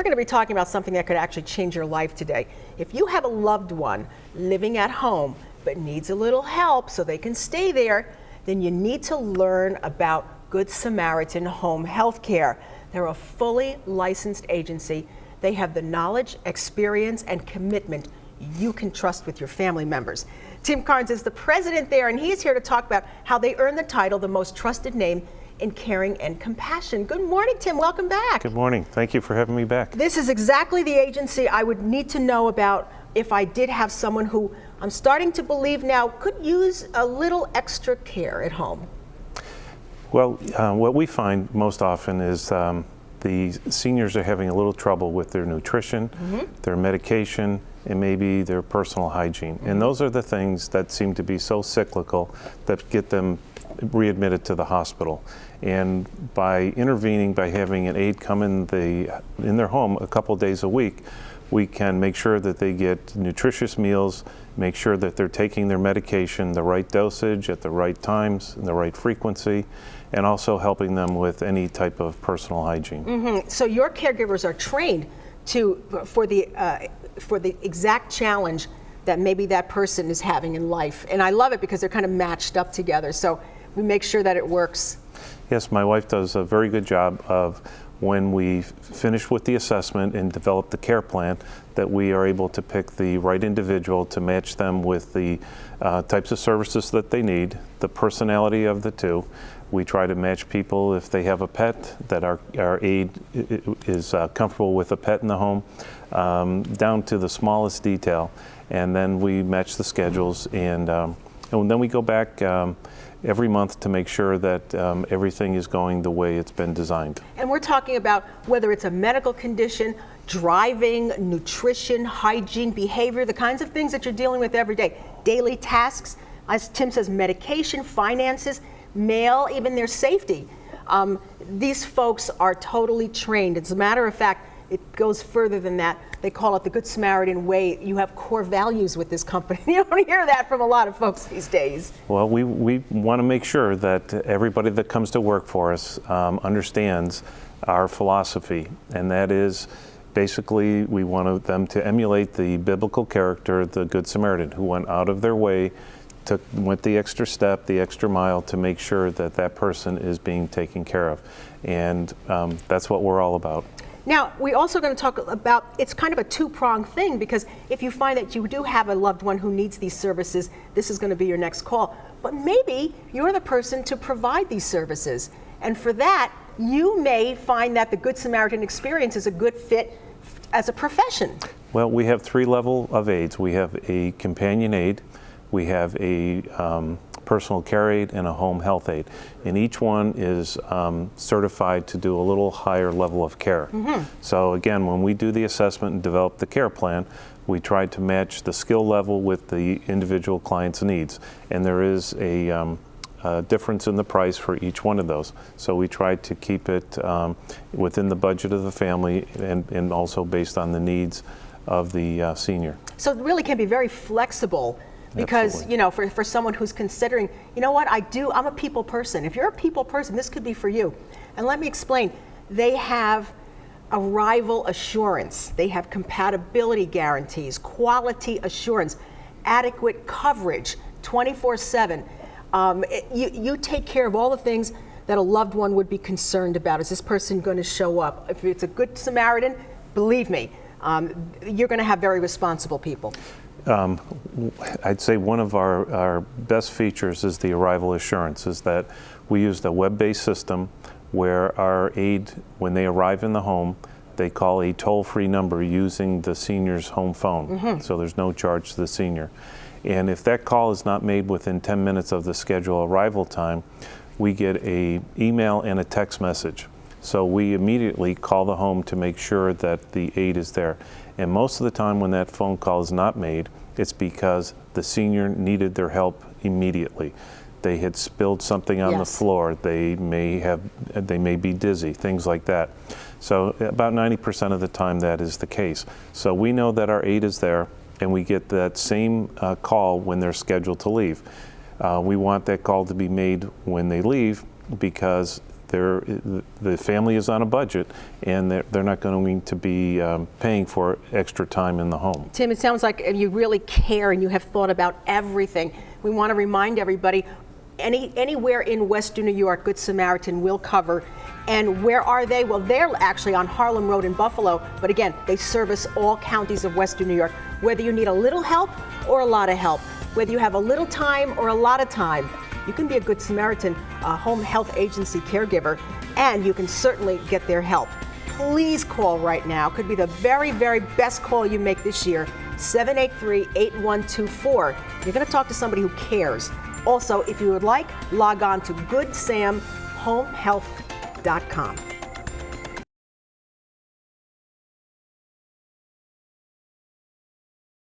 we're going to be talking about something that could actually change your life today. If you have a loved one living at home but needs a little help so they can stay there, then you need to learn about Good Samaritan Home Health Care. They're a fully licensed agency. They have the knowledge, experience, and commitment you can trust with your family members. Tim Carnes is the president there, and he's here to talk about how they earned the title, the most trusted name in caring and compassion. Good morning, Tim. Welcome back. Good morning. Thank you for having me back. This is exactly the agency I would need to know about if I did have someone who I'm starting to believe now could use a little extra care at home. Well, what we find most often is the seniors are having a little trouble with their nutrition, their medication, and maybe their personal hygiene. And those are the things that seem to be so cyclical that get them readmitted to the hospital. And by intervening, by having an aide come in their home a couple days a week, we can make sure that they get nutritious meals, make sure that they're taking their medication, the right dosage at the right times, and the right frequency, and also helping them with any type of personal hygiene. So your caregivers are trained for the exact challenge that maybe that person is having in life. And I love it because they're kind of matched up together. So we make sure that it works. Yes, my wife does a very good job of, when we finish with the assessment and develop the care plan, that we are able to pick the right individual to match them with the types of services that they need, the personality of the two. We try to match people if they have a pet, that our aide is comfortable with a pet in the home, down to the smallest detail. And then we match the schedules, and then we go back every month to make sure that everything is going the way it's been designed. And we're talking about whether it's a medical condition, driving, nutrition, hygiene, behavior, the kinds of things that you're dealing with every day. Daily tasks, as Tim says, medication, finances, mail, even their safety. These folks are totally trained. As a matter of fact, it goes further than that. They call it the Good Samaritan way. You have core values with this company. You don't hear that from a lot of folks these days. Well, we want to make sure that everybody that comes to work for us understands our philosophy, and that is basically we want them to emulate the biblical character, the Good Samaritan, who went out of their way, went the extra step, the extra mile to make sure that that person is being taken care of. And that's what we're all about. Now, we're also going to talk about, it's kind of a two-pronged thing, because if you find that you do have a loved one who needs these services, this is going to be your next call. But maybe you're the person to provide these services. And for that, you may find that the Good Samaritan experience is a good fit as a profession. Well, we have 3 levels of aides. We have a companion aide, we have a personal care aide, and a home health aide. And each one is certified to do a little higher level of care. So again, when we do the assessment and develop the care plan, we try to match the skill level with the individual client's needs. And there is a difference in the price for each one of those. So we try to keep it within the budget of the family, and also based on the needs of the senior. So it really can be very flexible. Because, Absolutely. you know, for someone who's considering, you know what, I'm a people person. If you're a people person, this could be for you. And let me explain. They have arrival assurance. They have compatibility guarantees, quality assurance, adequate coverage, 24/7. You take care of all the things that a loved one would be concerned about. Is this person going to show up? If it's a Good Samaritan, believe me, you're going to have very responsible people. I'd say one of our best features is the arrival assurance, is that we use the web-based system where our aide, when they arrive in the home, they call a toll-free number using the senior's home phone. So there's no charge to the senior. And if that call is not made within 10 minutes of the scheduled arrival time, we get an email and a text message. So we immediately call the home to make sure that the aide is there. And most of the time when that phone call is not made, it's because the senior needed their help immediately. They had spilled something on the floor. They may be dizzy, things like that. So about 90% of the time that is the case. So we know that our aide is there, and we get that same call when they're scheduled to leave. We want that call to be made when they leave, because the family is on a budget, and they're not going to be paying for extra time in the home. Tim, it sounds like you really care and you have thought about everything. We want to remind everybody, anywhere in Western New York, Good Samaritan will cover. And where are they? Well, they're actually on Harlem Road in Buffalo, but again, they service all counties of Western New York. Whether you need a little help or a lot of help, whether you have a little time or a lot of time, you can be a Good Samaritan home health agency caregiver, and you can certainly get their help. Please call right now. Could be the very, very best call you make this year, 783-8124. You're going to talk to somebody who cares. Also, if you would like, log on to goodsamhomehealth.com.